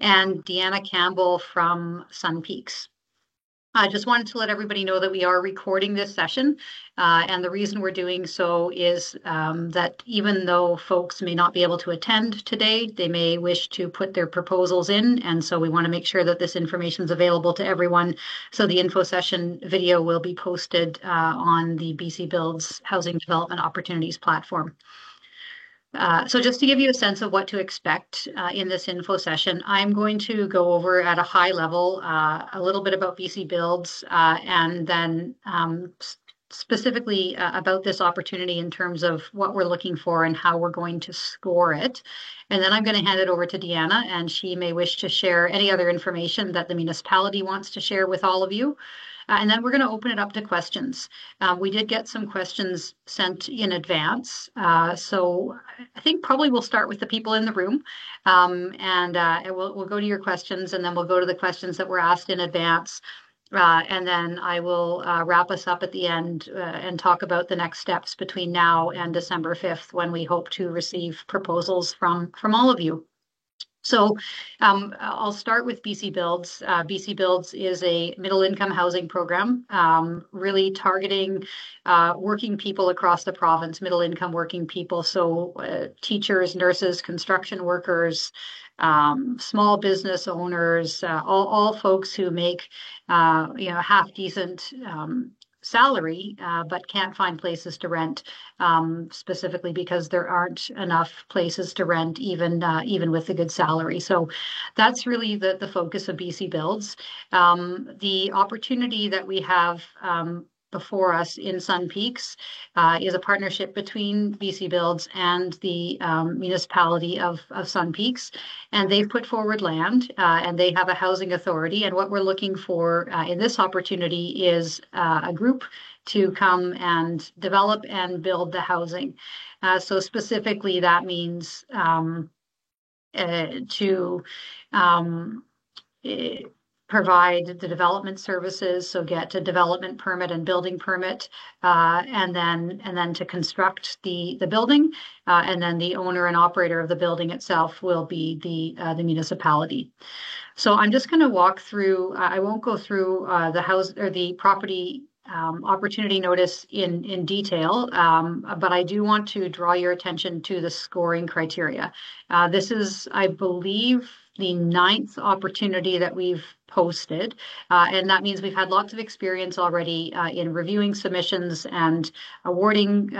and Deanna Campbell from Sun Peaks. I just wanted to let everybody know that we are recording this session, and the reason we're doing so is that even though folks may not be able to attend today, they may wish to put their proposals in, and so we want to make sure that this information is available to everyone. So the info session video will be posted on the BC Builds Housing Development Opportunities platform. So just to give you a sense of what to expect in this info session, I'm going to go over at a high level a little bit about BC Builds and then specifically about this opportunity in terms of what we're looking for and how we're going to score it. And then I'm going to hand it over to Deanna, and she may wish to share any other information that the municipality wants to share with all of you. And then we're going to open it up to questions. We did get some questions sent in advance. So I think probably we'll start with the people in the room, and we'll go to your questions, and then we'll go to the questions that were asked in advance. And then I will wrap us up at the end and talk about the next steps between now and December 5th, when we hope to receive proposals from all of you. So I'll start with BC Builds. BC Builds is a middle income housing program, really targeting working people across the province, middle income working people. So teachers, nurses, construction workers, small business owners, all folks who make half decent salary, but can't find places to rent, specifically because there aren't enough places to rent, even with a good salary. So that's really the focus of BC Builds. The opportunity that we have before us in Sun Peaks is a partnership between BC Builds and the municipality of Sun Peaks, and they've put forward land, and they have a housing authority. And what we're looking for in this opportunity is a group to come and develop and build the housing. So specifically, that means to provide the development services, so get a development permit and building permit, and then to construct the building, and then the owner and operator of the building itself will be the municipality. So I'm just going to walk through. I won't go through the house or the property opportunity notice in detail, but I do want to draw your attention to the scoring criteria. This is, I believe, the 9th opportunity that we've posted, and that means we've had lots of experience already in reviewing submissions and awarding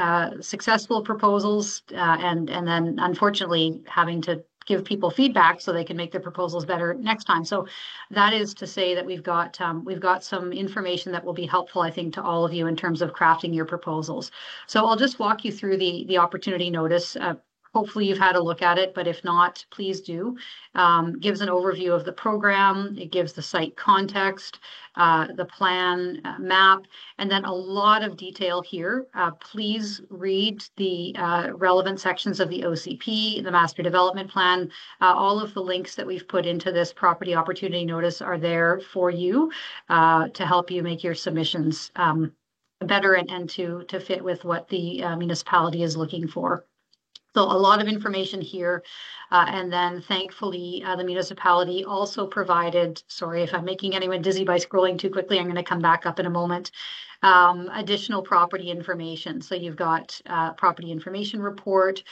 successful proposals, and then unfortunately having to give people feedback so they can make their proposals better next time. So that is to say that we've got some information that will be helpful, I think, to all of you in terms of crafting your proposals. So I'll just walk you through the opportunity notice. Hopefully you've had a look at it, but if not, please do. Gives an overview of the program. It gives the site context, the plan, map, and then a lot of detail here. Please read the relevant sections of the OCP, the Master Development Plan. All of the links that we've put into this property opportunity notice are there for you to help you make your submissions better and to fit with what the municipality is looking for. So a lot of information here. And then thankfully, the municipality also provided, sorry if I'm making anyone dizzy by scrolling too quickly, I'm going to come back up in a moment, additional property information. So you've got property information report,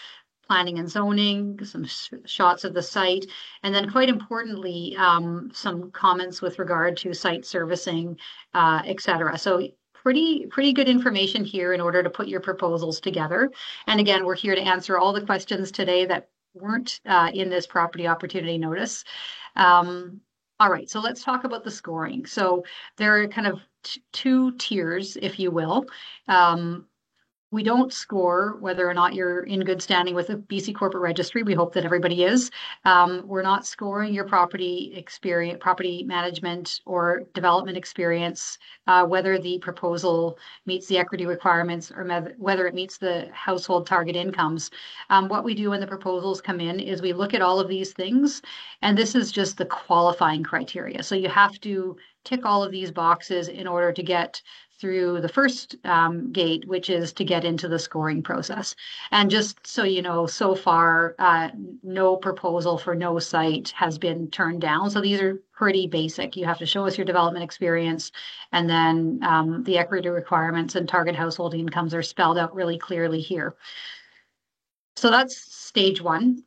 planning and zoning, some shots of the site, and then quite importantly, some comments with regard to site servicing, et cetera. So pretty good information here in order to put your proposals together. And again, we're here to answer all the questions today that weren't in this property opportunity notice. All right, so let's talk about the scoring. So there are kind of two tiers, if you will. We don't score whether or not you're in good standing with the BC Corporate Registry. We hope that everybody is. We're not scoring your property experience, property management or development experience, whether the proposal meets the equity requirements or whether it meets the household target incomes. What we do when the proposals come in is we look at all of these things, and this is just the qualifying criteria. So you have to tick all of these boxes in order to get through the first gate, which is to get into the scoring process. And just so you know, so far, no proposal for no site has been turned down. So these are pretty basic. You have to show us your development experience, and then the equity requirements and target household incomes are spelled out really clearly here. So that's stage one.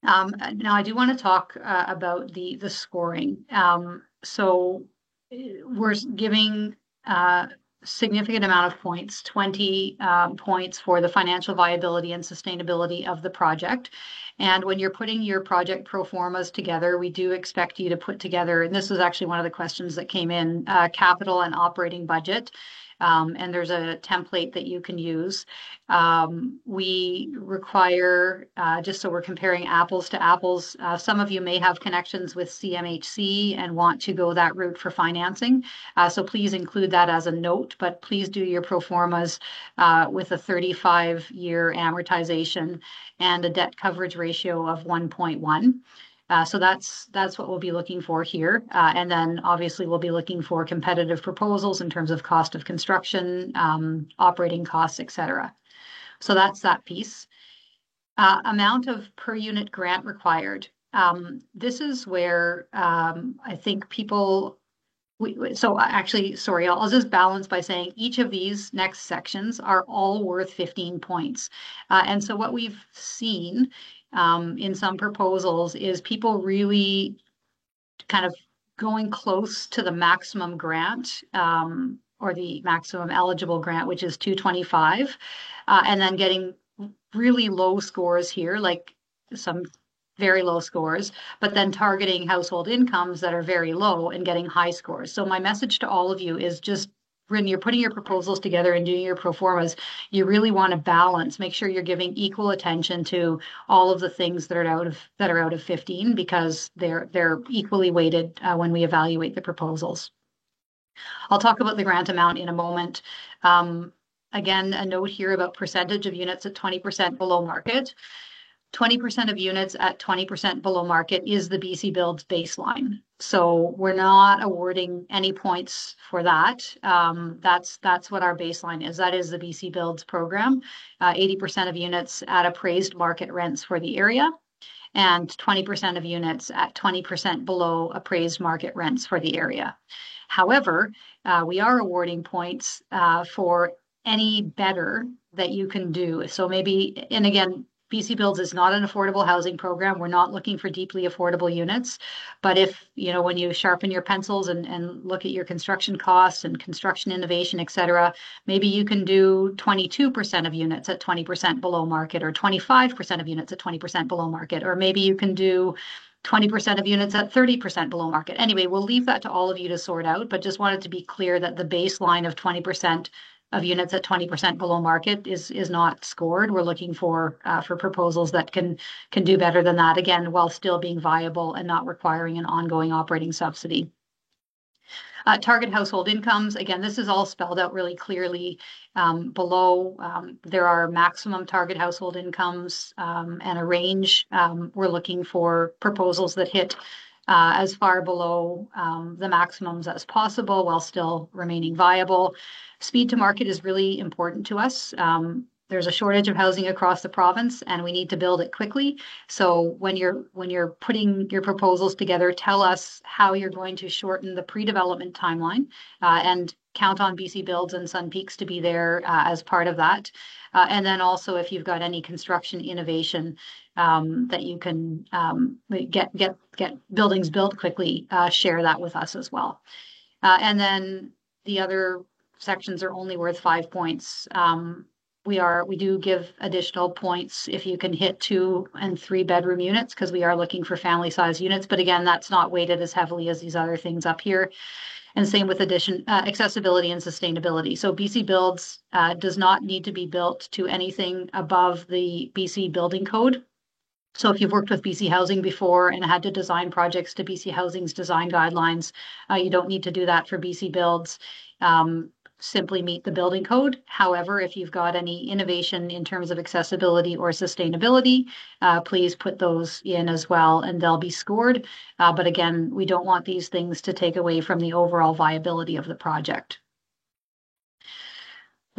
Now I do want to talk about the scoring. So we're giving significant amount of points, 20 points for the financial viability and sustainability of the project. And when you're putting your project pro formas together, we do expect you to put together, and this was actually one of the questions that came in, capital and operating budget. And there's a template that you can use. We require, just so we're comparing apples to apples, some of you may have connections with CMHC and want to go that route for financing. So please include that as a note, but please do your pro formas with a 35-year amortization and a debt coverage ratio of 1.1. So that's what we'll be looking for here. And then obviously we'll be looking for competitive proposals in terms of cost of construction, operating costs, et cetera. So that's that piece. Amount of per unit grant required. This is where I think people, so actually, sorry, I'll just balance by saying each of these next sections are all worth 15 points. And so what we've seen in some proposals is people really kind of going close to the maximum grant or the maximum eligible grant, which is 225, and then getting really low scores here, like some very low scores, but then targeting household incomes that are very low and getting high scores. So my message to all of you is just when you're putting your proposals together and doing your pro formas, you really want to balance, make sure you're giving equal attention to all of the things that are out of 15, because they're equally weighted when we evaluate the proposals. I'll talk about the grant amount in a moment. Again, a note here about percentage of units at 20% below market. 20% of units at 20% below market is the BC Builds baseline. So we're not awarding any points for that. That's what our baseline is. That is the BC Builds program. 80% of units at appraised market rents for the area, and 20% of units at 20% below appraised market rents for the area. However, we are awarding points for any better that you can do. So maybe, and again, BC Builds is not an affordable housing program. We're not looking for deeply affordable units. But if, when you sharpen your pencils and look at your construction costs and construction innovation, et cetera, maybe you can do 22% of units at 20% below market, or 25% of units at 20% below market, or maybe you can do 20% of units at 30% below market. Anyway, we'll leave that to all of you to sort out, but just wanted to be clear that the baseline of 20% of units at 20% below market is not scored. We're looking for proposals that can do better than that, again, while still being viable and not requiring an ongoing operating subsidy. Target household incomes, again, this is all spelled out really clearly below. There are maximum target household incomes and a range. We're looking for proposals that hit as far below the maximums as possible while still remaining viable. Speed to market is really important to us. There's a shortage of housing across the province, and we need to build it quickly. So when you're putting your proposals together, tell us how you're going to shorten the pre-development timeline, and count on BC Builds and Sun Peaks to be there as part of that. And then also, if you've got any construction innovation that you can get buildings built quickly, share that with us as well. And then the other sections are only worth 5 points. We do give additional points if you can hit 2 and 3 bedroom units, because we are looking for family size units. But again, that's not weighted as heavily as these other things up here. And same with accessibility and sustainability. So BC Builds does not need to be built to anything above the BC Building Code. So if you've worked with BC Housing before and had to design projects to BC Housing's design guidelines, you don't need to do that for BC Builds. Simply meet the building code. However, if you've got any innovation in terms of accessibility or sustainability, please put those in as well, and they'll be scored. But again, we don't want these things to take away from the overall viability of the project.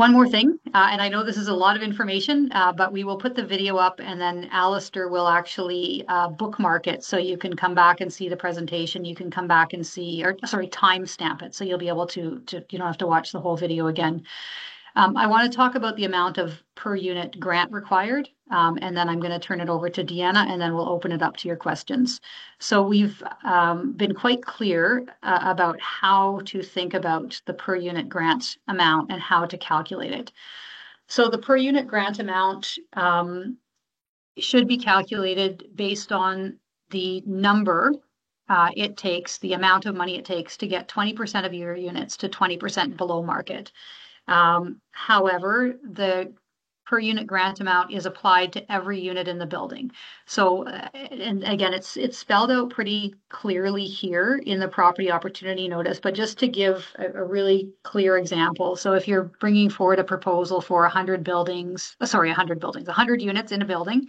One more thing, and I know this is a lot of information, but we will put the video up and then Alistair will actually bookmark it so you can come back and see the presentation. You can come back and see, or sorry, timestamp it so you'll be able to you don't have to watch the whole video again. I want to talk about the amount of per unit grant required, and then I'm going to turn it over to Deanna, and then we'll open it up to your questions. So we've been quite clear about how to think about the per unit grant amount and how to calculate it. So the per unit grant amount should be calculated based on the number it takes, the amount of money it takes to get 20% of your units to 20% below market. However, the per unit grant amount is applied to every unit in the building. So, and again, it's spelled out pretty clearly here in the property opportunity notice, but just to give a really clear example. So if you're bringing forward a proposal for 100 units in a building,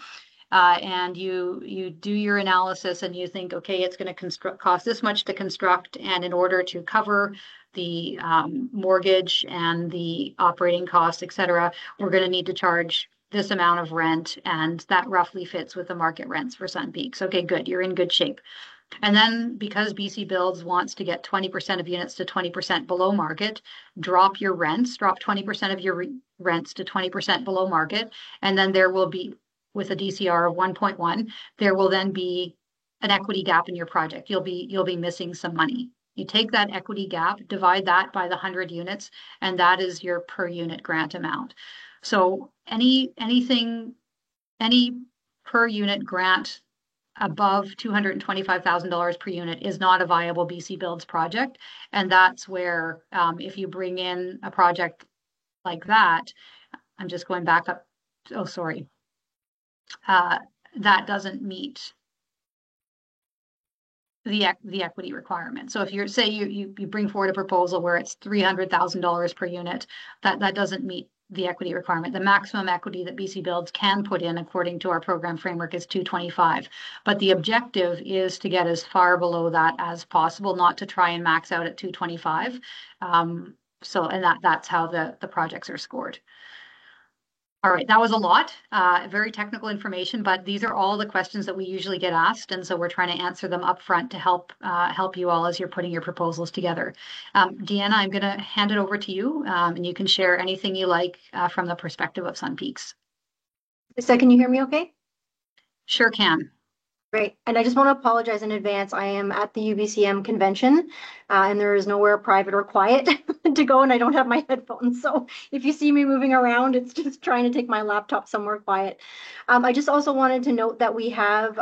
and you do your analysis and you think, okay, it's going to cost this much to construct, and in order to cover the mortgage and the operating costs, et cetera, we're going to need to charge this amount of rent, and that roughly fits with the market rents for Sun Peaks. Okay, good, you're in good shape. And then because BC Builds wants to get 20% of units to 20% below market, drop 20% of your rents to 20% below market, and then there will be, with a DCR of 1.1, there will then be an equity gap in your project. You'll be missing some money. You take that equity gap, divide that by the 100 units, and that is your per unit grant amount. So any per unit grant above $225,000 per unit is not a viable BC Builds project. And that's where, if you bring in a project like that, I'm just going back up. Oh, sorry. That doesn't meet the equity requirement. So if you're, say you bring forward a proposal where it's $300,000 per unit, that doesn't meet the equity requirement. The maximum equity that BC Builds can put in according to our program framework is 225. But the objective is to get as far below that as possible, not to try and max out at 225. And that's how the projects are scored. All right, that was a lot, very technical information, but these are all the questions that we usually get asked, and so we're trying to answer them up front to help you all as you're putting your proposals together. Deanna, I'm going to hand it over to you, and you can share anything you like from the perspective of Sun Peaks. So can you hear me okay? Sure can. Great. And I just want to apologize in advance. I am at the UBCM convention, and there is nowhere private or quiet to go, and I don't have my headphones. So if you see me moving around, it's just trying to take my laptop somewhere quiet. I just also wanted to note that we have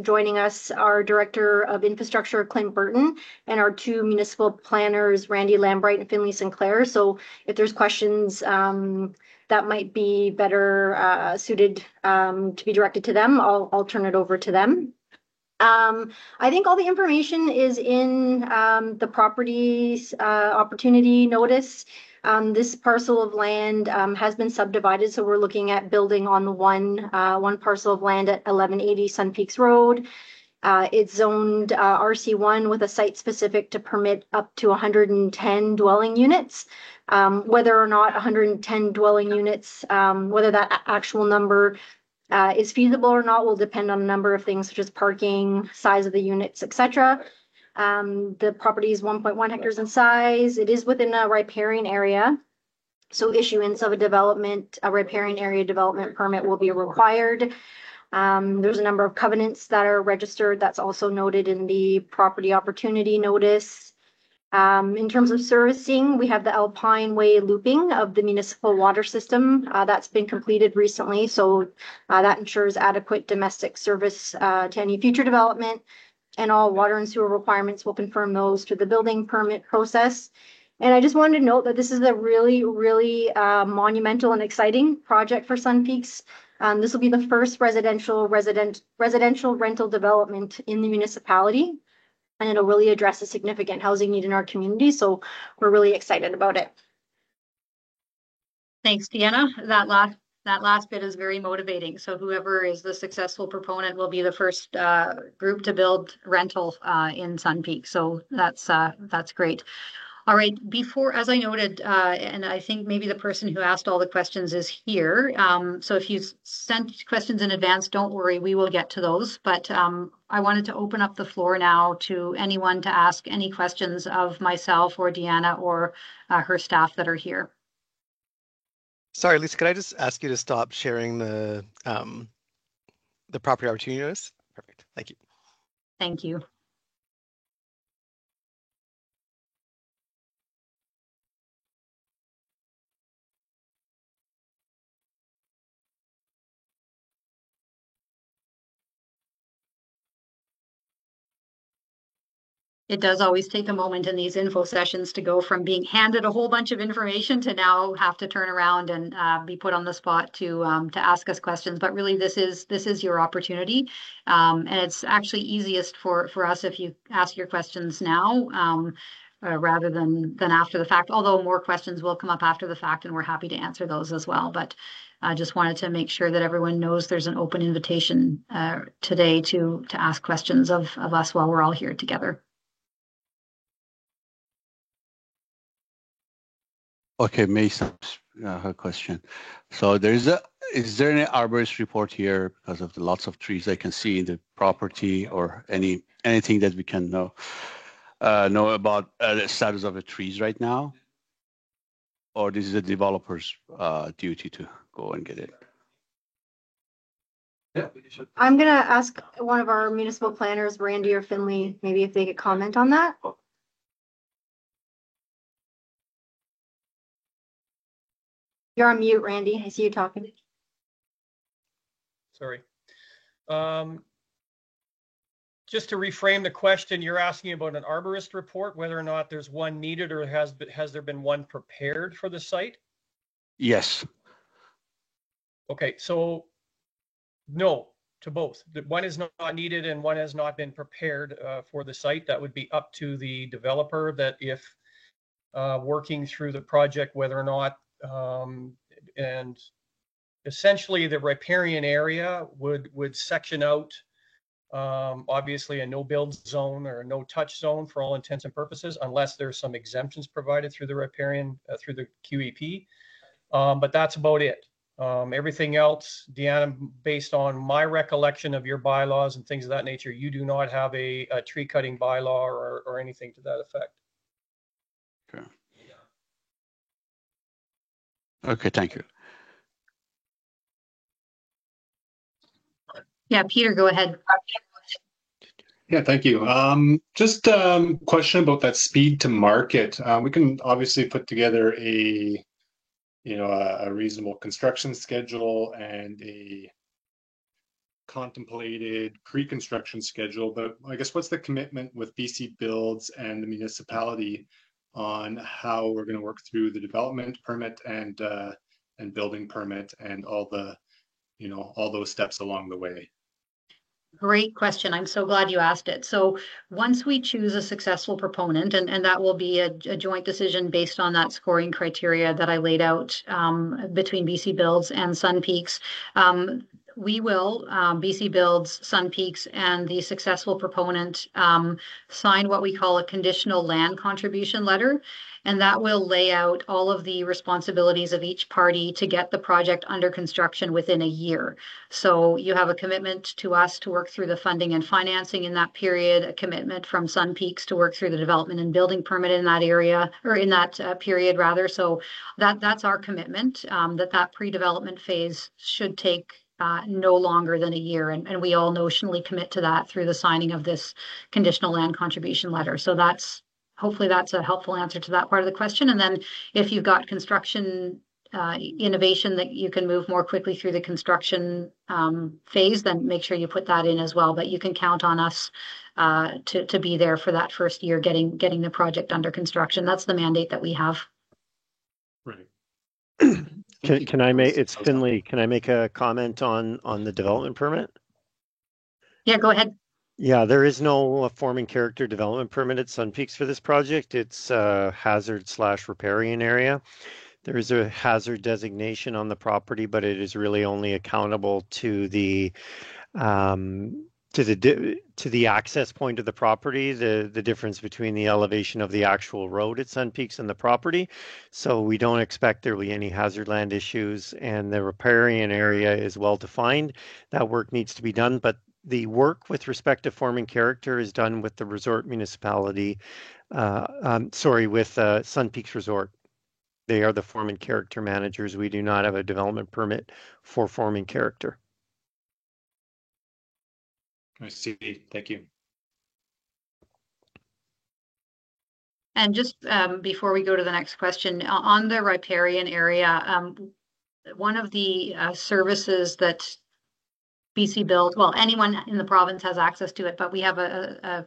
joining us our Director of Infrastructure, Clint Burton, and our two municipal planners, Randy Lambright and Finley Sinclair. So if there's questions that might be better suited to be directed to them, I'll turn it over to them. I think all the information is in the properties opportunity notice. This parcel of land has been subdivided, so we're looking at building on the one parcel of land at 1180 Sun Peaks Road. It's zoned RC1 with a site specific to permit up to 110 dwelling units. Whether or not 110 dwelling units, whether that actual number is feasible or not will depend on a number of things such as parking, size of the units, etc. The property is 1.1 hectares in size. It is within a riparian area, so issuance of a riparian area development permit will be required. There's a number of covenants that are registered. That's also noted in the property opportunity notice. In terms of servicing, we have the Alpine Way looping of the municipal water system. That's been completed recently, so that ensures adequate domestic service to any future development, and all water and sewer requirements will confirm those to the building permit process. And I just wanted to note that this is a really, really monumental and exciting project for Sun Peaks. This will be the first residential rental development in the municipality, and it'll really address a significant housing need in our community. So we're really excited about it. Thanks, Deanna. That last bit is very motivating. So whoever is the successful proponent will be the first group to build rental in Sun Peaks. So that's great. All right, as I noted, and I think maybe the person who asked all the questions is here. So if you sent questions in advance, don't worry, we will get to those. But I wanted to open up the floor now to anyone to ask any questions of myself or Deanna or her staff that are here. Sorry, Lisa, could I just ask you to stop sharing the property opportunity notice? Perfect, thank you. Thank you. It does always take a moment in these info sessions to go from being handed a whole bunch of information to now have to turn around and be put on the spot to ask us questions. But really, this is your opportunity, and it's actually easiest for us if you ask your questions now rather than after the fact. Although more questions will come up after the fact, and we're happy to answer those as well. But I just wanted to make sure that everyone knows there's an open invitation today to ask questions of us while we're all here together. Okay, Mason, her question. So is there any arborist report here because of the lots of trees I can see in the property, or anything that we can know about the status of the trees right now? Or this is the developer's duty to go and get it? Yeah. I'm going to ask one of our municipal planners, Randy or Finley, maybe if they could comment on that. You're on mute, Randy. I see you talking. Sorry. Just to reframe the question, you're asking about an arborist report, whether or not there's one needed, or has there been one prepared for the site? Yes. Okay, so no to both. One is not needed and one has not been prepared for the site. That would be up to the developer, that if working through the project, whether or not, and essentially the riparian area would section out obviously a no build zone or a no touch zone for all intents and purposes, unless there's some exemptions provided through the riparian through the QEP. But that's about it. Everything else, Deanna, based on my recollection of your bylaws and things of that nature, you do not have a tree cutting bylaw or anything to that effect. Okay. Okay, thank you. Yeah, Peter, go ahead. Yeah, thank you. Just question about that speed to market. We can obviously put together a reasonable construction schedule and a contemplated pre-construction schedule, but I guess what's the commitment with BC Builds and the municipality on how we're going to work through the development permit and building permit and all those steps along the way? Great question. I'm so glad you asked it. So once we choose a successful proponent, and that will be a joint decision based on that scoring criteria that I laid out between BC Builds and Sun Peaks, we will, BC Builds, Sun Peaks, and the successful proponent sign what we call a conditional land contribution letter. And that will lay out all of the responsibilities of each party to get the project under construction within a year. So you have a commitment to us to work through the funding and financing in that period, a commitment from Sun Peaks to work through the development and building permit in that area, or in that period rather. So that's our commitment, that pre-development phase should take no longer than a year. And we all notionally commit to that through the signing of this conditional land contribution letter. So hopefully that's a helpful answer to that part of the question. And then if you've got construction innovation that you can move more quickly through the construction phase, then make sure you put that in as well. But you can count on us to be there for that first year, getting the project under construction. That's the mandate that we have. Right. Can I make, it's Finley, can I make a comment on the development permit? Yeah, go ahead. Yeah, there is no forming character development permit at Sun Peaks for this project. It's a hazard/riparian area. There is a hazard designation on the property, but it is really only accountable to the to the access point of the property, the difference between the elevation of the actual road at Sun Peaks and the property. So we don't expect there will be any hazard land issues, and the riparian area is well defined. That work needs to be done, but the work with respect to forming character is done with the resort municipality, with Sun Peaks Resort. They are the form and character managers. We do not have a development permit for forming character. I see. Thank you. And just before we go to the next question, on the riparian area, one of the services that BC Build, well, anyone in the province has access to it, but we have a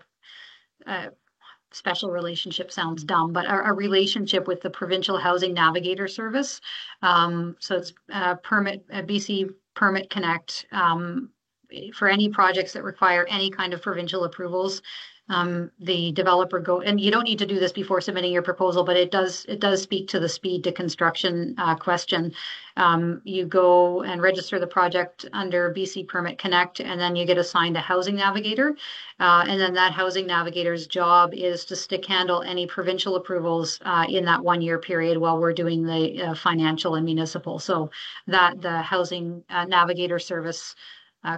special relationship, sounds dumb, but a relationship with the Provincial Housing Navigator Service. So it's BC Permit Connect. For any projects that require any kind of provincial approvals, the developer and you don't need to do this before submitting your proposal, but it does speak to the speed to construction question. You go and register the project under BC Permit Connect, and then you get assigned a housing navigator. And then that housing navigator's job is to stick handle any provincial approvals in that 1 year period while we're doing the financial and municipal. So that the housing navigator service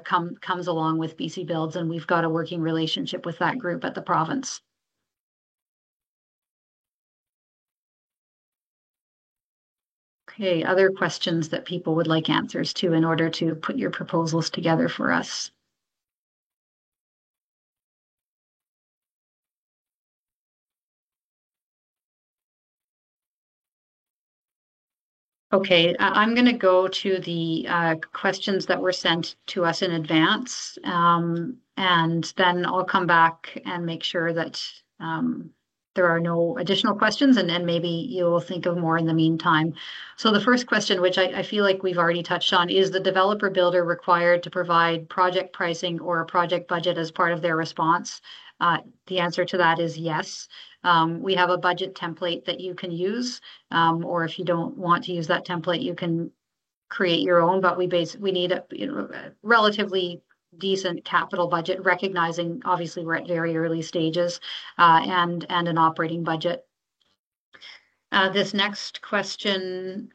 comes along with BC Builds, and we've got a working relationship with that group at the province. Okay, other questions that people would like answers to in order to put your proposals together for us? Okay, I'm going to go to the questions that were sent to us in advance, and then I'll come back and make sure that there are no additional questions, and then maybe you'll think of more in the meantime. So the first question, which I feel like we've already touched on, is the developer builder required to provide project pricing or a project budget as part of their response? The answer to that is yes. We have a budget template that you can use, or if you don't want to use that template, you can create your own, but we need a relatively decent capital budget, recognizing obviously we're at very early stages, and an operating budget. This next question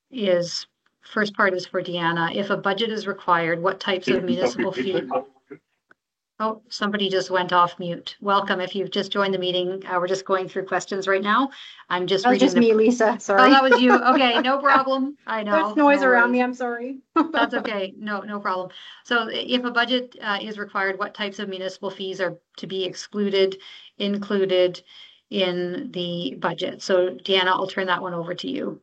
is, first part is for Deanna. If a budget is required, what types of municipal fees? Oh, somebody just went off mute. Welcome. If you've just joined the meeting, we're just going through questions right now. I'm just reading. Just me, Lisa. Sorry. Oh, that was you. Okay, no problem. I know. There's noise around me. I'm sorry. That's okay. No problem. So if a budget is required, what types of municipal fees are to be included in the budget? So Deanna, I'll turn that one over to you.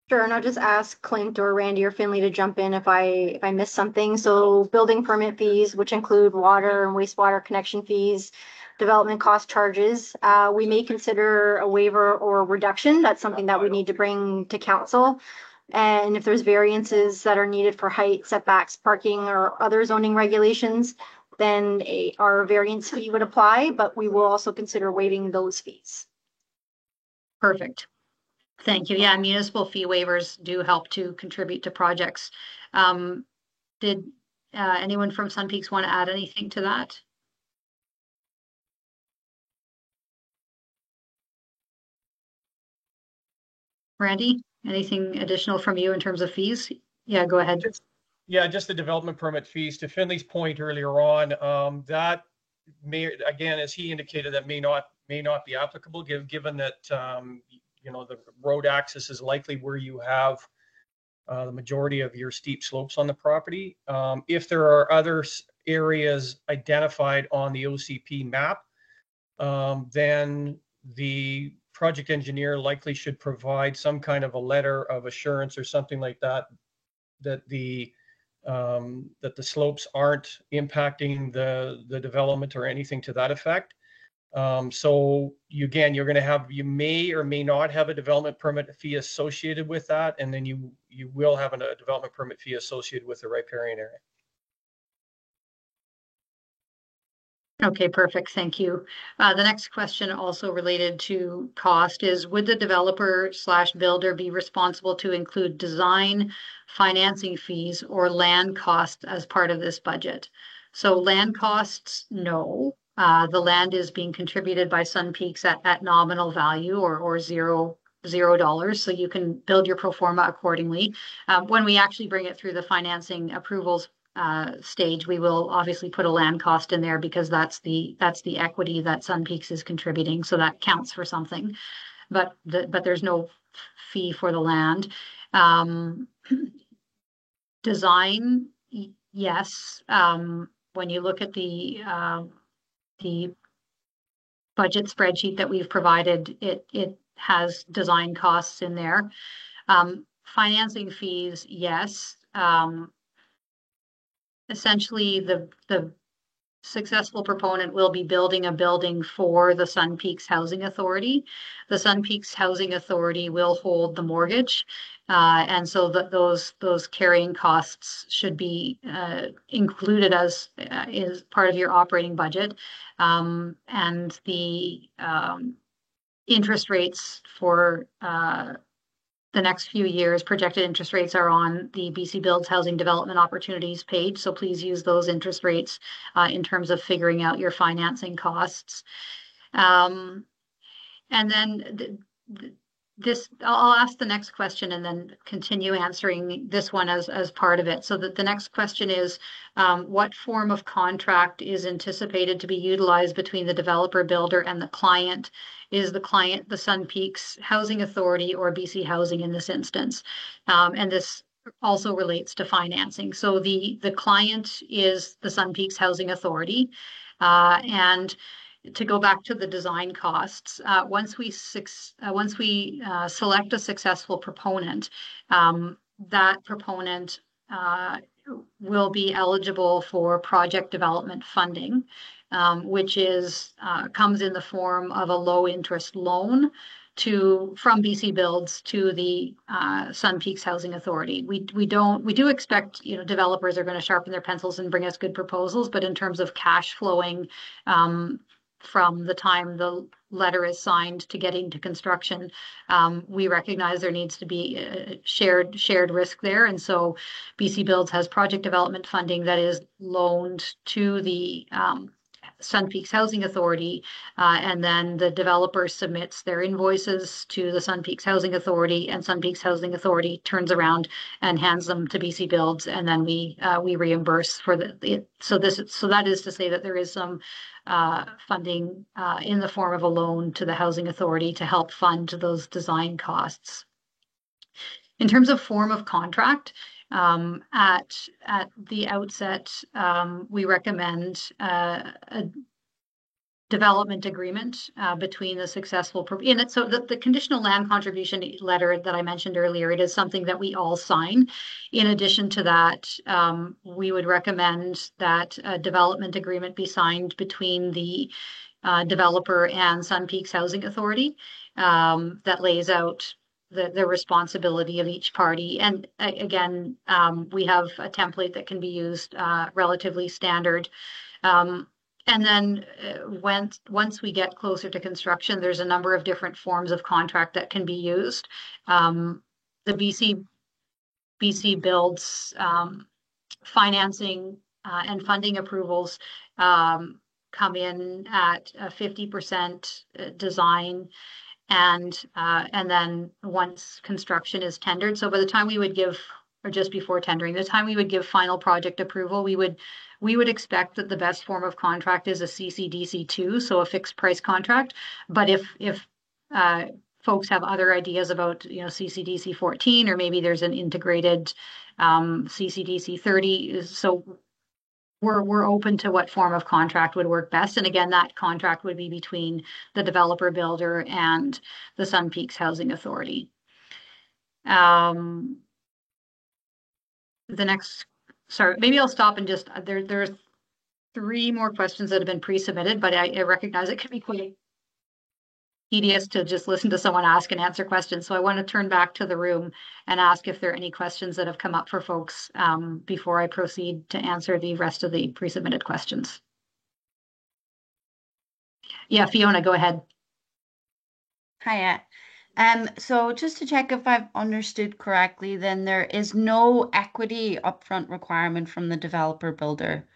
Sure, and I'll just ask Clint or Randy or Finley to jump in if I miss something. So building permit fees, which include water and wastewater connection fees, development cost charges. We may consider a waiver or reduction. That's something that we need to bring to council. And if there's variances that are needed for height, setbacks, parking, or other zoning regulations, then our variance fee would apply, but we will also consider waiving those fees. Perfect. Thank you. Yeah, municipal fee waivers do help to contribute to projects. Did anyone from Sun Peaks want to add anything to that? Randy, anything additional from you in terms of fees? Yeah, go ahead. Just the development permit fees. To Finley's point earlier on, that may, again, as he indicated, that may not be applicable given that the road access is likely where you have the majority of your steep slopes on the property. If there are other areas identified on the OCP map, then the project engineer likely should provide some kind of a letter of assurance or something like that, that the slopes aren't impacting the development or anything to that effect. So you may or may not have a development permit fee associated with that, and then you will have a development permit fee associated with the riparian area. Okay, perfect. Thank you. The next question, also related to cost, is would the developer/builder be responsible to include design, financing fees, or land costs as part of this budget? So land costs, no. The land is being contributed by Sun Peaks at nominal value or $0. So you can build your pro forma accordingly. When we actually bring it through the financing approvals stage, we will obviously put a land cost in there because that's the equity that Sun Peaks is contributing. So that counts for something, but there's no fee for the land. Design, yes. When you look at the budget spreadsheet that we've provided, it has design costs in there. Financing fees, yes. Essentially, the successful proponent will be building a building for the Sun Peaks Housing Authority. The Sun Peaks Housing Authority will hold the mortgage, and so that those carrying costs should be included as is part of your operating budget, and the interest rates for the next few years, projected interest rates are on the BC Builds Housing Development Opportunities page. So please use those interest rates in terms of figuring out your financing costs. And then I'll ask the next question and then continue answering this one as part of it. So that the next question is, what form of contract is anticipated to be utilized between the developer builder and the client? Is the client the Sun Peaks Housing Authority or BC Housing in this instance? And this also relates to financing. So the client is the Sun Peaks Housing Authority, and to go back to the design costs, once we select a successful proponent, that proponent will be eligible for project development funding, which comes in the form of a low interest loan from BC Builds to the Sun Peaks Housing Authority. We do expect developers are going to sharpen their pencils and bring us good proposals, but in terms of cash flowing from the time the letter is signed to getting to construction, we recognize there needs to be shared risk there. And so BC Builds has project development funding that is loaned to the Sun Peaks Housing Authority, and then the developer submits their invoices to the Sun Peaks Housing Authority, and Sun Peaks Housing Authority turns around and hands them to BC Builds, and then we reimburse for so that is to say that there is some funding in the form of a loan to the Housing Authority to help fund those design costs. In terms of form of contract, at the outset, we recommend a development agreement between the successful so the conditional land contribution letter that I mentioned earlier, it is something that we all sign. In addition to that, we would recommend that a development agreement be signed between the developer and Sun Peaks Housing Authority that lays out the responsibility of each party. And again, we have a template that can be used, relatively standard. And then once we get closer to construction, there's a number of different forms of contract that can be used. The BC Builds financing and funding approvals come in at a 50% design, and then once construction is tendered. So by the time we would give, or just before tendering, the time we would give final project approval, we would expect that the best form of contract is a CCDC2, so a fixed price contract. But if folks have other ideas about CCDC 14, or maybe there's an integrated CCDC 30, so we're open to what form of contract would work best. And again, that contract would be between the developer builder and the Sun Peaks Housing Authority. Sorry, maybe I'll stop and just, there's 3 more questions that have been pre-submitted, but I recognize it can be quite tedious to just listen to someone ask and answer questions. So I want to turn back to the room and ask if there are any questions that have come up for folks before I proceed to answer the rest of the pre-submitted questions. Yeah, Fiona, go ahead. Hiya. So just to check if I've understood correctly, then there is no equity upfront requirement from the developer builder.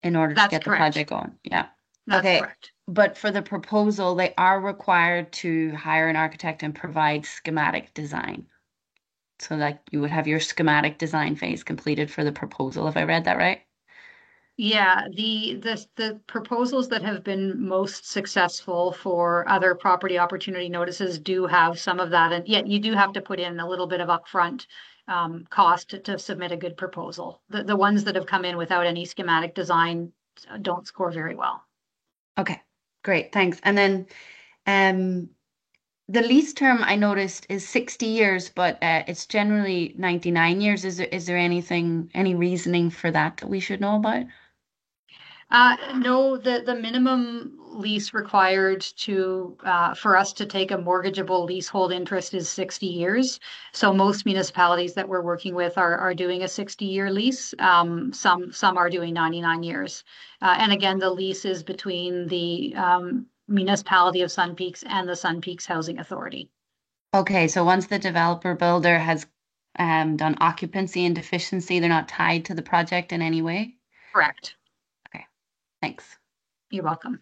in order to That's get the correct. project going. Yeah. That's Okay. correct. But for the proposal, they are required to hire an architect and provide schematic design. So like you would have your schematic design phase completed for the proposal, if I read that right? Yeah, the proposals that have been most successful for other property opportunity notices do have some of that, and yet you do have to put in a little bit of upfront cost to submit a good proposal. The ones that have come in without any schematic design don't score very well. Okay, great, thanks. And then the lease term I noticed is 60 years, but it's generally 99 years. Is there any reasoning for that we should know about? No, the minimum lease required to for us to take a mortgageable leasehold interest is 60 years. So most municipalities that we're working with are doing a 60-year lease. Some are doing 99 years. And again, the lease is between the municipality of Sun Peaks and the Sun Peaks Housing Authority. Okay, so once the developer builder has done occupancy and deficiency, they're not tied to the project in any way? Correct. Okay, thanks. You're welcome.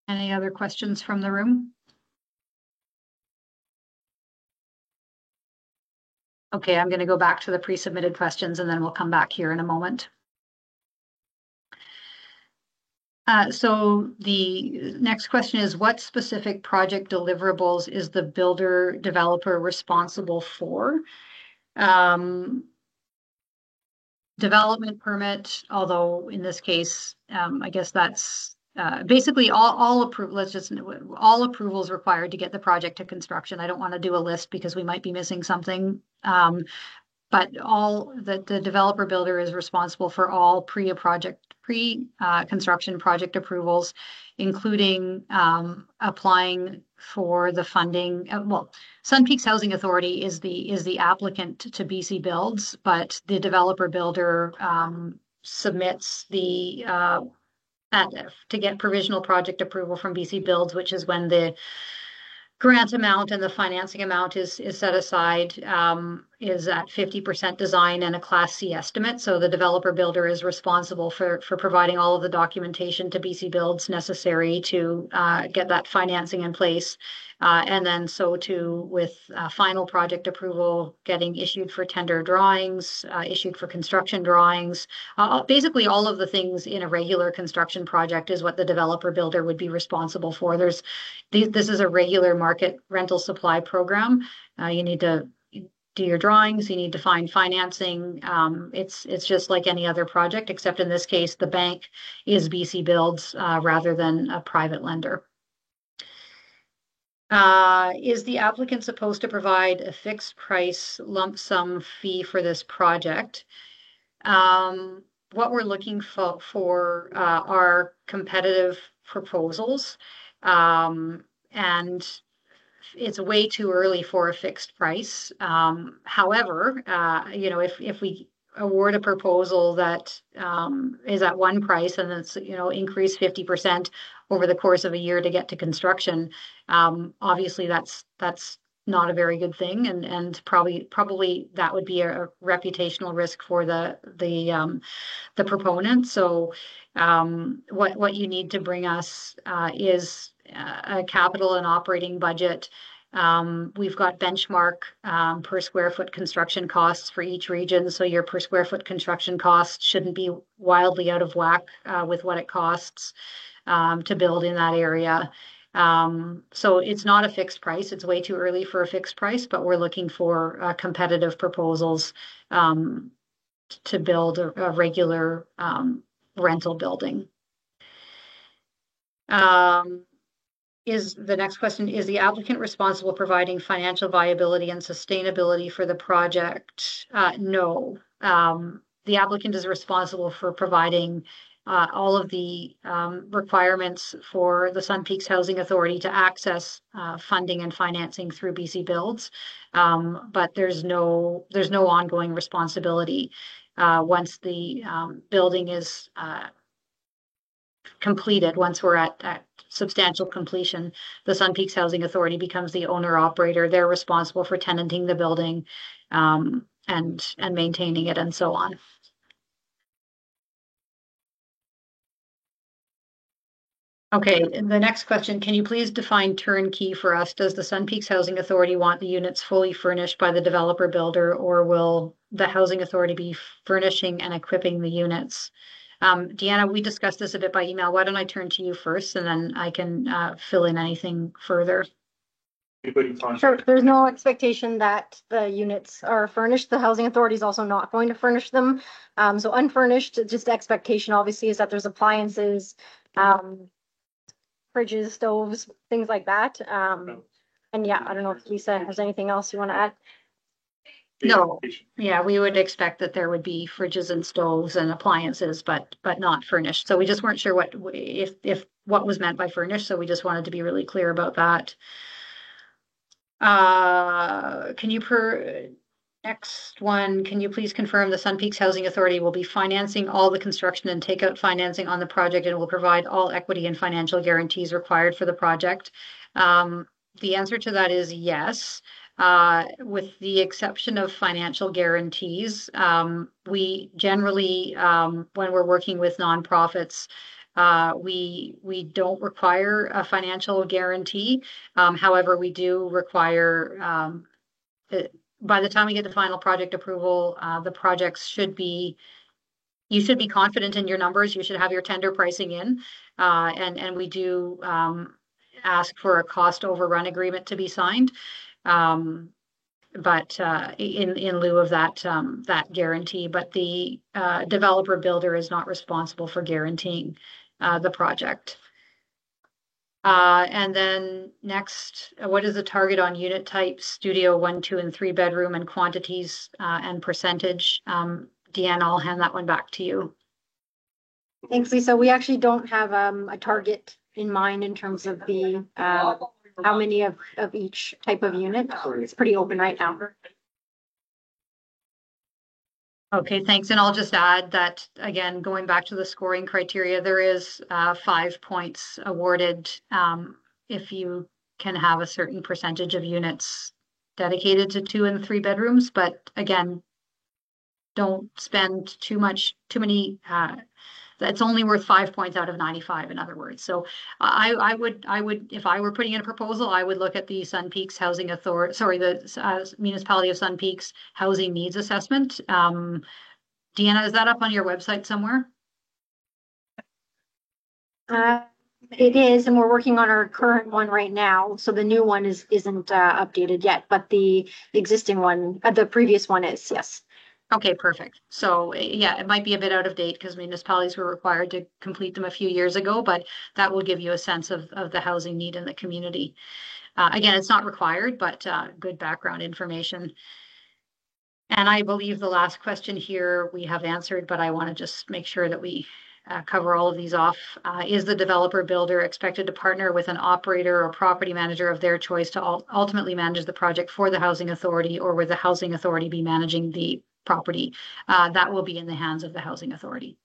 Any other questions from the room? Okay, I'm going to go back to the pre-submitted questions and then we'll come back here in a moment. So the next question is, what specific project deliverables is the builder developer responsible for? Development permit, although in this case, I guess that's basically all approvals required to get the project to construction. I don't want to do a list because we might be missing something. But the developer builder is responsible for all pre-construction project approvals, including applying for the funding. Well, Sun Peaks Housing Authority is the applicant to BC Builds, but the developer builder submits to get provisional project approval from BC Builds, which is when the grant amount and the financing amount is set aside, is at 50% design and a Class C estimate. So the developer builder is responsible for providing all of the documentation to BC Builds necessary to get that financing in place. And then so too with final project approval getting issued for tender drawings, issued for construction drawings. Basically all of the things in a regular construction project is what the developer builder would be responsible for. This is a regular market rental supply program. You need to do your drawings, you need to find financing. It's just like any other project, except in this case, the bank is BC Builds rather than a private lender. Is the applicant supposed to provide a fixed price lump sum fee for this project? What we're looking for are competitive proposals. And it's way too early for a fixed price. However, if we award a proposal that is at one price and it's increased 50% over the course of a year to get to construction, obviously that's not a very good thing, and probably that would be a reputational risk for the proponent. So what you need to bring us is a capital and operating budget. We've got benchmark per square foot construction costs for each region. So your per square foot construction cost shouldn't be wildly out of whack with what it costs to build in that area. So it's not a fixed price. It's way too early for a fixed price, but we're looking for competitive proposals to build a regular rental building. The next question, is the applicant responsible for providing financial viability and sustainability for the project? No. The applicant is responsible for providing all of the requirements for the Sun Peaks Housing Authority to access funding and financing through BC Builds, but there's no ongoing responsibility once the building is completed. Once we're at substantial completion, the Sun Peaks Housing Authority becomes the owner operator. They're responsible for tenanting the building and maintaining it and so on. Okay, and the next question, can you please define turnkey for us? Does the Sun Peaks Housing Authority want the units fully furnished by the developer builder, or will the Housing Authority be furnishing and equipping the units? Deanna, we discussed this a bit by email. Why don't I turn to you first, and then I can fill in anything further. Sure. There's no expectation that the units are furnished. The housing authority is also not going to furnish them. So unfurnished, just expectation obviously is that there's appliances, fridges, stoves, things like that. And yeah, I don't know if Lisa has anything else you want to add. No, yeah, we would expect that there would be fridges and stoves and appliances, but not furnished. So we just weren't sure what if what was meant by furnished. So we just wanted to be really clear about that. Next one, can you please confirm the Sun Peaks Housing Authority will be financing all the construction and takeout financing on the project and will provide all equity and financial guarantees required for the project? The answer to that is yes. With the exception of financial guarantees, we generally, when we're working with nonprofits, we don't require a financial guarantee. However, we do require, by the time we get to final project approval, the projects should be, you should be confident in your numbers. You should have your tender pricing in, and we do ask for a cost overrun agreement to be signed. But in lieu of that that guarantee, but the developer builder is not responsible for guaranteeing the project. And then next, what is the target on unit type, studio 1, 2, and 3 bedroom, and quantities and percentage? Deanna, I'll hand that one back to you. Thanks, Lisa. We actually don't have a target in mind in terms of the how many of each type of unit. It's pretty open right now. Okay, thanks. And I'll just add that, again, going back to the scoring criteria, there is 5 points awarded if you can have a certain percentage of units dedicated to 2 and 3 bedrooms. But again, don't spend too many that's only worth 5 points out of 95, in other words. So I would, if I were putting in a proposal, I would look at the Sun Peaks Housing Authority, sorry, the Municipality of Sun Peaks Housing Needs Assessment. Deanna, is that up on your website somewhere? It is, and we're working on our current one right now. So the new one isn't updated yet, but the existing one, the previous one is, yes. Okay, perfect. So yeah, it might be a bit out of date because municipalities were required to complete them a few years ago, but that will give you a sense of the housing need in the community. Again, it's not required, but good background information. And I believe the last question here we have answered, but I want to just make sure that we cover all of these off. Is the developer builder expected to partner with an operator or property manager of their choice to ultimately manage the project for the housing authority, or will the housing authority be managing the property? That will be in the hands of the housing authority.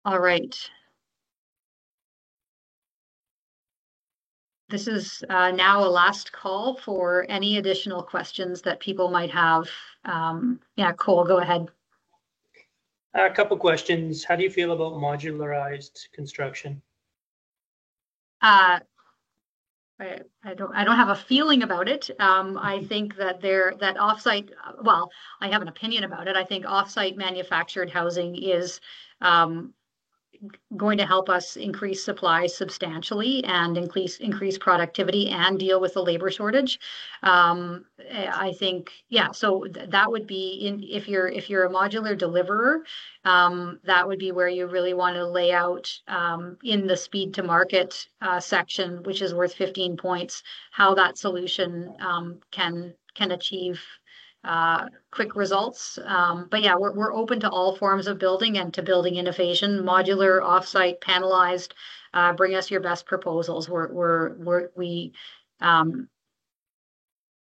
All right. This is now a last call for any additional questions that people might have. Yeah, Cole, go ahead. A couple questions. How do you feel about modularized construction? I don't have a feeling about it. I think that that offsite, well, I have an opinion about it. I think offsite manufactured housing is going to help us increase supply substantially and increase productivity and deal with the labor shortage. I think, yeah, so that would be if you're a modular deliverer, that would be where you really want to lay out in the speed to market section, which is worth 15 points, how that solution can achieve quick results. But yeah, we're open to all forms of building and to building innovation, modular, offsite, panelized. Bring us your best proposals.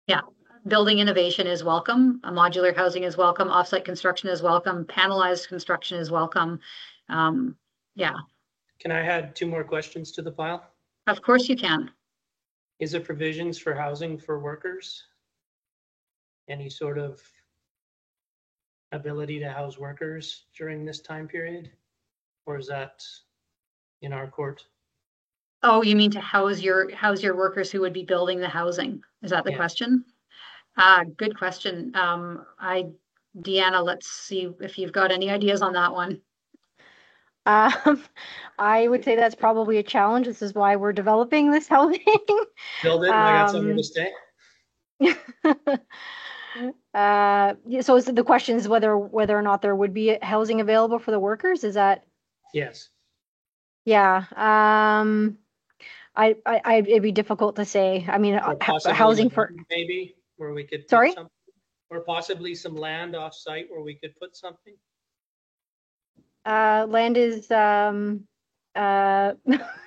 Yeah, building innovation is welcome. Modular housing is welcome. Offsite construction is welcome. Panelized construction is welcome. Yeah. Can I add 2 more questions to the pile? Of course you can. Is there provisions for housing for workers? Any sort of ability to house workers during this time period? Or is that in our court? Oh, you mean to house your workers who would be building the housing? Is that the Yeah. question? Good question. Deanna, let's see if you've got any ideas on that one. I would say that's probably a challenge. This is why we're developing this housing. Build it and I got somewhere to stay? Yeah, so the question is whether or not there would be housing available for the workers. Is that? Yes. Yeah. It'd be difficult to say. I mean, Or possibly housing for. land, maybe where we could put Sorry? something, or possibly some land off site where we could put something. Land is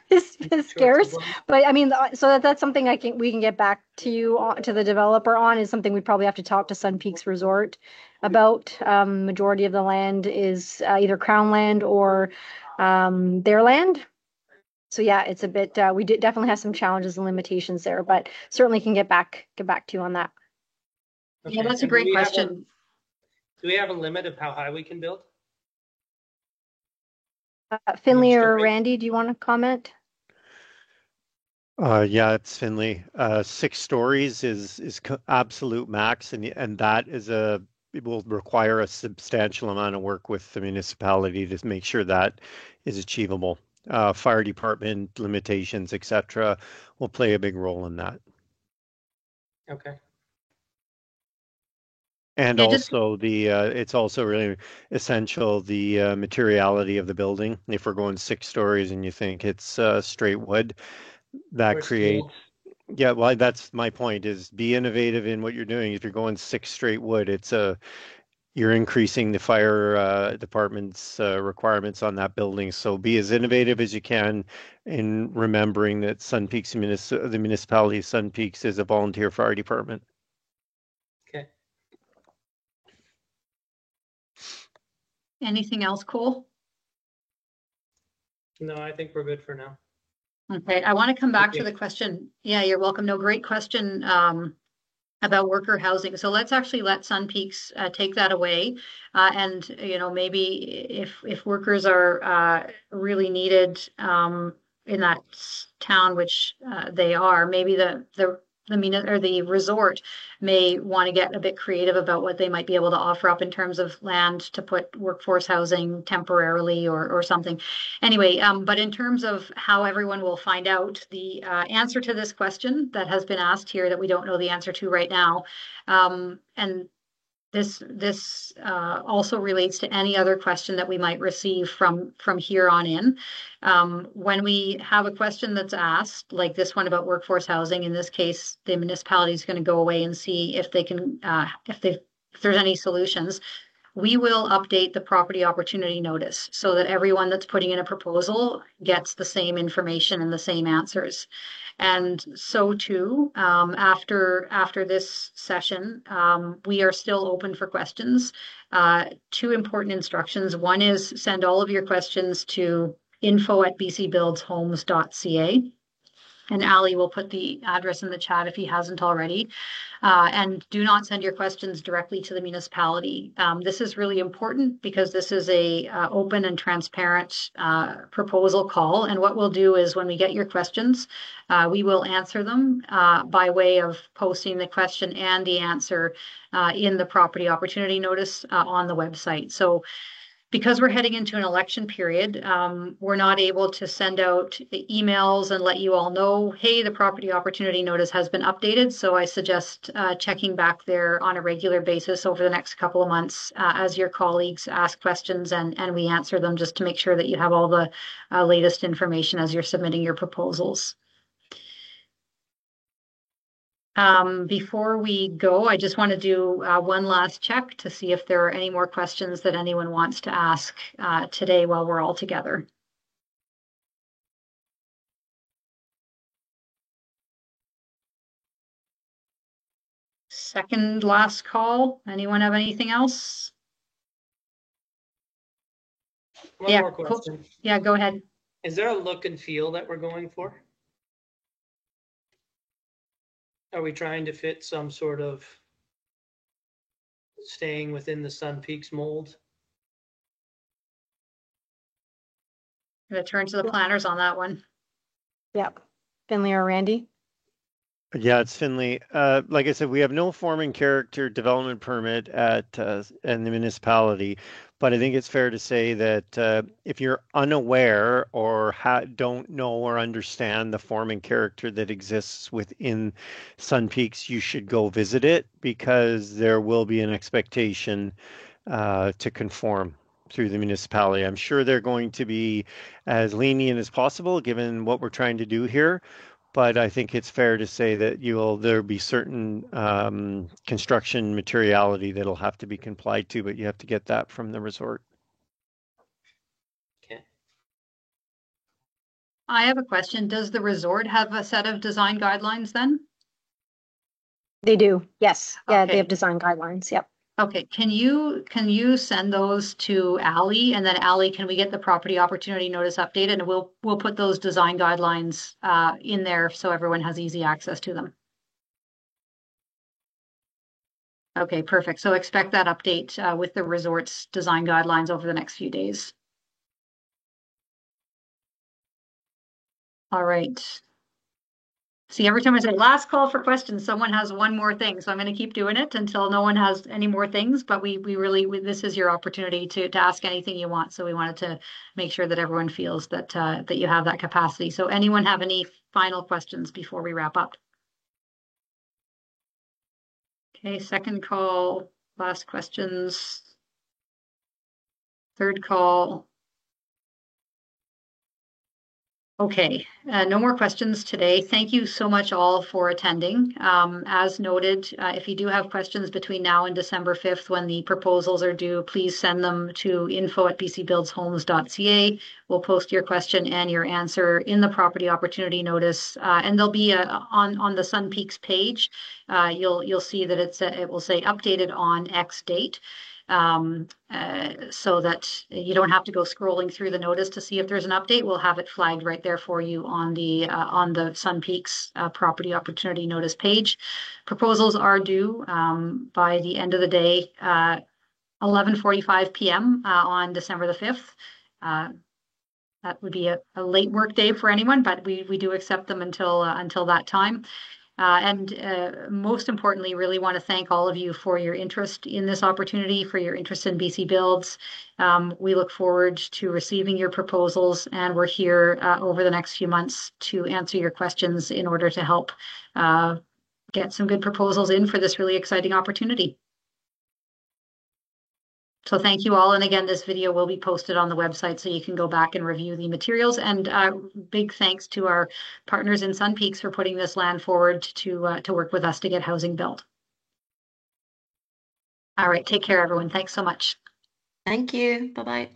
is scarce, but I mean, so that's something we can get back to you to the developer on, is something we'd probably have to talk to Sun Peaks Resort about. Majority of the land is either Crown land or their land. So yeah, it's a bit. We definitely have some challenges and limitations there, but certainly can get back to you on that. Okay. Yeah, that's a And great question. Do we have a limit of how high we can build? Finley or Randy, do you want to comment? Yeah, it's Finley. 6 stories is absolute max, and that it will require a substantial amount of work with the municipality to make sure that is achievable. Fire department limitations, etc., will play a big role in that. Okay. And also it's also really essential, the materiality of the building. If we're going 6 stories and you think it's straight wood, that Or creates. steel. Yeah, well, that's my point, is be innovative in what you're doing. If you're going 6 straight wood, you're increasing the fire department's requirements on that building. So be as innovative as you can in remembering that Sun Peaks, the municipality of Sun Peaks, is a volunteer fire department. Okay. Anything else, Cole? No, I think we're good for now. Okay, I want to come back to the question. Yeah, you're welcome. No, great question about worker housing. So let's actually let Sun Peaks take that away. And, maybe if workers are really needed in that town, which they are, maybe the resort may want to get a bit creative about what they might be able to offer up in terms of land to put workforce housing temporarily or something. Anyway, but in terms of how everyone will find out the answer to this question that has been asked here that we don't know the answer to right now, and this also relates to any other question that we might receive from here on in. When we have a question that's asked, like this one about workforce housing, in this case, the municipality is going to go away and see if they can, if there's any solutions. We will update the property opportunity notice so that everyone that's putting in a proposal gets the same information and the same answers. And so too, after this session, we are still open for questions. 2 important instructions. One is send all of your questions to info@bcbuildshomes.ca. And Ali will put the address in the chat if he hasn't already. And do not send your questions directly to the municipality. This is really important because this is a open and transparent proposal call. And what we'll do is when we get your questions, we will answer them by way of posting the question and the answer in the property opportunity notice on the website. So because we're heading into an election period, we're not able to send out emails and let you all know, hey, the property opportunity notice has been updated. So I suggest checking back there on a regular basis over the next couple of months as your colleagues ask questions and we answer them, just to make sure that you have all the latest information as you're submitting your proposals. Before we go, I just want to do one last check to see if there are any more questions that anyone wants to ask today while we're all together. Second last call. Anyone have anything else? One more question. Cool. Yeah, go ahead. Is there a look and feel that we're going for? Are we trying to fit some sort of staying within the Sun Peaks mold? gonna turn to the planners on that one. Yep. Finley or Randy? Yeah, it's Finley. Like I said, we have no forming character development permit at in the municipality, but I think it's fair to say that if you're unaware or don't know or understand the forming character that exists within Sun Peaks, you should go visit it because there will be an expectation to conform through the municipality. I'm sure they're going to be as lenient as possible given what we're trying to do here. But I think it's fair to say that there'll be certain construction materiality that'll have to be complied to, but you have to get that from the resort. Okay. I have a question. Does the resort have a set of design guidelines then? They do, yes. Yeah, Okay. they have design guidelines, yep. Okay, can you send those to Ally, and then Ally, can we get the property opportunity notice updated, and we'll put those design guidelines in there so everyone has easy access to them. Okay, perfect. So expect that update with the resort's design guidelines over the next few days. All right. See, every time I say last call for questions, someone has one more thing. So I'm going to keep doing it until no one has any more things. But we really, this is your opportunity to ask anything you want. So we wanted to make sure that everyone feels that that you have that capacity. So anyone have any final questions before we wrap up? Okay, second call, last questions. Third call. Okay, no more questions today. Thank you so much all for attending. As noted, if you do have questions between now and December 5th when the proposals are due, please send them to info@bcbuildshomes.ca. We'll post your question and your answer in the property opportunity notice, and there'll be on the Sun Peaks page. You'll see that it will say updated on X date. So that you don't have to go scrolling through the notice to see if there's an update. We'll have it flagged right there for you on the Sun Peaks property opportunity notice page. Proposals are due by the end of the day, 11:45 p.m. On December the 5th. That would be a late work day for anyone, but we do accept them until that time. And most importantly, really want to thank all of you for your interest in this opportunity, for your interest in BC Builds. We look forward to receiving your proposals, and we're here over the next few months to answer your questions in order to help get some good proposals in for this really exciting opportunity. So thank you all. And again, this video will be posted on the website so you can go back and review the materials. And big thanks to our partners in Sun Peaks for putting this land forward to work with us to get housing built. All right, take care, everyone. Thanks so much. Thank you. Bye-bye.